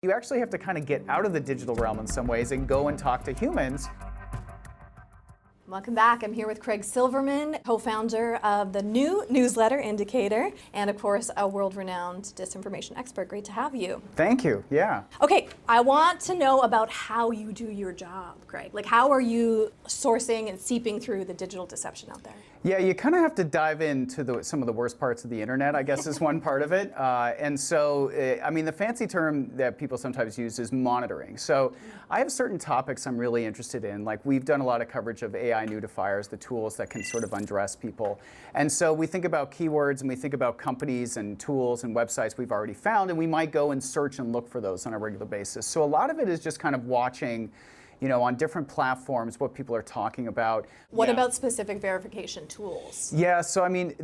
You actually have to kind of get out of the digital realm in some ways and go and talk to humans. Welcome back. I'm here with Craig Silverman, co-founder of the new newsletter Indicator, and of course, a world-renowned disinformation expert. Great to have you. Thank you. Yeah. Okay, I want to know about how you do your job, Craig. Like, how are you sourcing and seeping through the digital deception out there? Yeah, you kind of have to dive into some of the worst parts of the internet, I guess, is one part of it. And so, I mean, the fancy term that people sometimes use is monitoring. So I have certain topics I'm really interested in. Like, we've done a lot of coverage of AI notifiers, the tools that can sort of undress people. And so we think about keywords and we think about companies and tools and websites we've already found, and we might go and search and look for those on a regular basis. So a lot of it is just kind of watching, you know, on different platforms, what people are talking about. What about specific verification tools? Yeah, so I mean,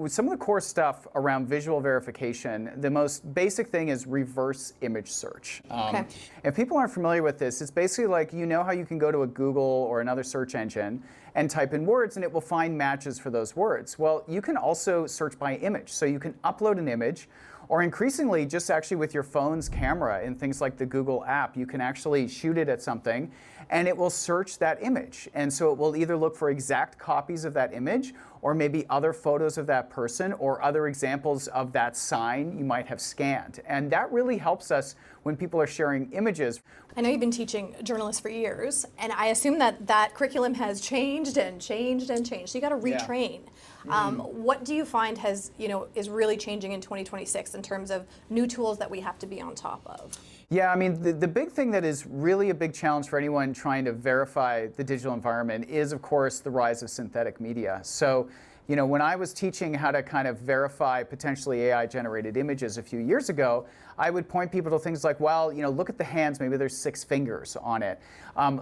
some of the core stuff around visual verification, the most basic thing is reverse image search. Okay. If people aren't familiar with this, it's basically like, you know how you can go to a Google or another search engine and type in words and it will find matches for those words. Well, you can also search by image. So you can upload an image, or increasingly, just actually with your phone's camera in things like the Google app, you can actually shoot it at something and it will search that image. And so it will either look for exact copies of that image or maybe other photos of that person or other examples of that sign you might have scanned. And that really helps us when people are sharing images. I know you've been teaching journalists for years, and I assume that curriculum has changed and changed and changed. So you got to retrain. Yeah. What do you find is really changing in 2026 in terms of new tools that we have to be on top of? Yeah, I mean, the big thing that is really a big challenge for anyone trying to verify the digital environment is, of course, the rise of synthetic media. So, you know, when I was teaching how to kind of verify potentially AI-generated images a few years ago, I would point people to things like, well, you know, look at the hands, maybe there's 6 fingers on it.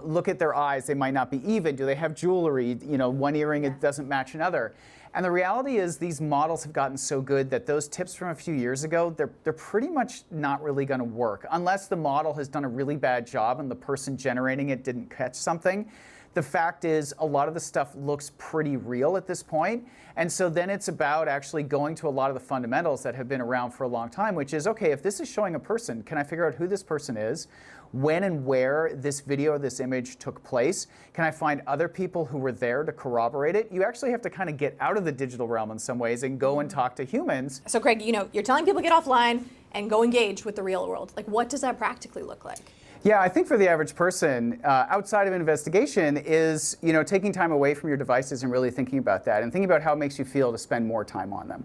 Look at their eyes, they might not be even. Do they have jewelry? You know, one earring, it doesn't match another. And the reality is these models have gotten so good that those tips from a few years ago, they're pretty much not really going to work unless the model has done a really bad job and the person generating it didn't catch something. The fact is, a lot of the stuff looks pretty real at this point. And so then it's about actually going to a lot of the fundamentals that have been around for a long time, which is, okay, if this is showing a person, can I figure out who this person is, when and where this video or this image took place? Can I find other people who were there to corroborate it? You actually have to kind of get out of the digital realm in some ways and go and talk to humans. So Craig, you know, you're telling people to get offline and go engage with the real world. Like, what does that practically look like? Yeah, I think for the average person, outside of an investigation is, you know, taking time away from your devices and really thinking about that and thinking about how it makes you feel to spend more time on them.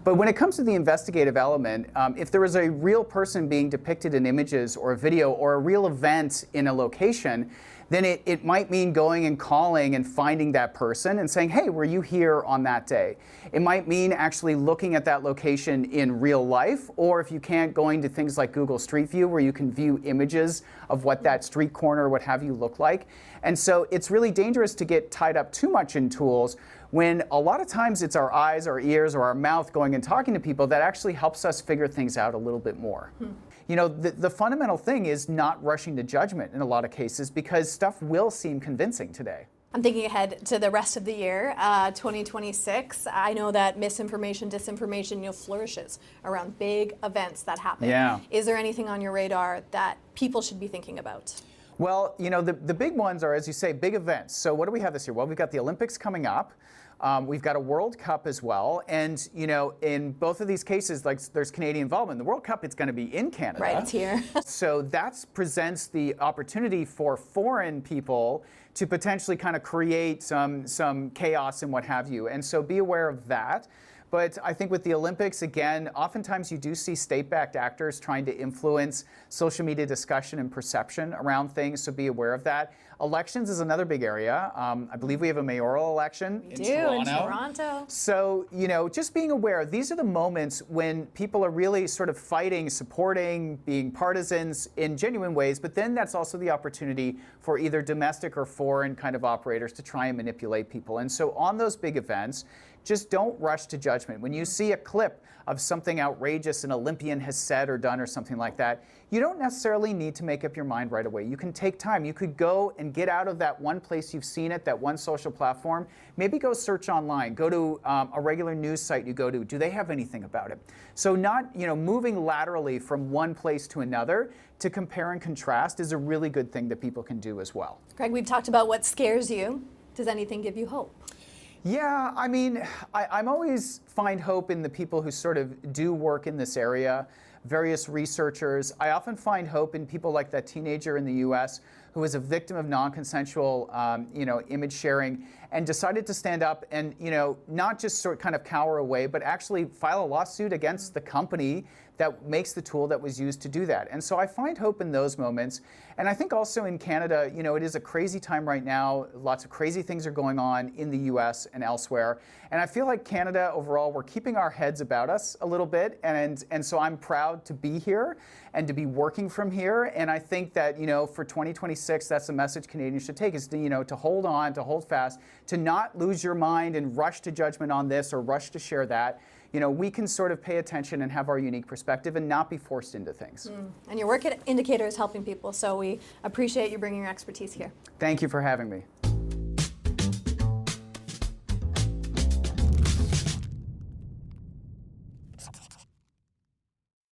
But when it comes to the investigative element, if there is a real person being depicted in images or a video or a real event in a location, then it might mean going and calling and finding that person and saying, hey, were you here on that day? It might mean actually looking at that location in real life, or if you can't, going to things like Google Street View where you can view images of what that street corner or what have you look like. And so it's really dangerous to get tied up too much in tools when a lot of times it's our eyes, our ears, or our mouth going and talking to people that actually helps us figure things out a little bit more. You know, the fundamental thing is not rushing to judgment in a lot of cases because stuff will seem convincing today. I'm thinking ahead to the rest of the year, 2026. I know that misinformation, disinformation, flourishes around big events that happen. Yeah. Is there anything on your radar that people should be thinking about? Well, you know, the big ones are, as you say, big events. So what do we have this year? Well, we've got the Olympics coming up. We've got a World Cup as well. And, you know, in both of these cases, like there's Canadian involvement. The World Cup, it's going to be in Canada. Right, it's here. So that presents the opportunity for foreign people to potentially kind of create some chaos and what have you. And so be aware of that. But I think with the Olympics, again, oftentimes you do see state-backed actors trying to influence social media discussion and perception around things, so be aware of that. Elections is another big area. I believe we have a mayoral election in Toronto. So, you know, just being aware, these are the moments when people are really sort of fighting, supporting, being partisans in genuine ways, but then that's also the opportunity for either domestic or foreign kind of operators to try and manipulate people. And so on those big events, just don't rush to judgment. When you see a clip of something outrageous an Olympian has said or done or something like that, you don't necessarily need to make up your mind right away. You can take time. You could go and get out of that one place you've seen it, that one social platform. Maybe go search online. Go to a regular news site you go to. Do they have anything about it? So not, moving laterally from one place to another to compare and contrast is a really good thing that people can do as well. Greg, we've talked about what scares you. Does anything give you hope? Yeah, I mean, I'm always find hope in the people who sort of do work in this area, various researchers. I often find hope in people like that teenager in the US who was a victim of non-consensual, image sharing and decided to stand up and, not just sort of kind of cower away, but actually file a lawsuit against the company that makes the tool that was used to do that. And so I find hope in those moments. And I think also in Canada, it is a crazy time right now. Lots of crazy things are going on in the US and elsewhere. And I feel like Canada overall, we're keeping our heads about us a little bit. And so I'm proud to be here and to be working from here. And I think that, for 2026, that's the message Canadians should take is to hold on, to hold fast, to not lose your mind and rush to judgment on this or rush to share that. We can sort of pay attention and have our unique perspective and not be forced into things. And your work at Indicator is helping people, so we appreciate you bringing your expertise here. Thank you for having me.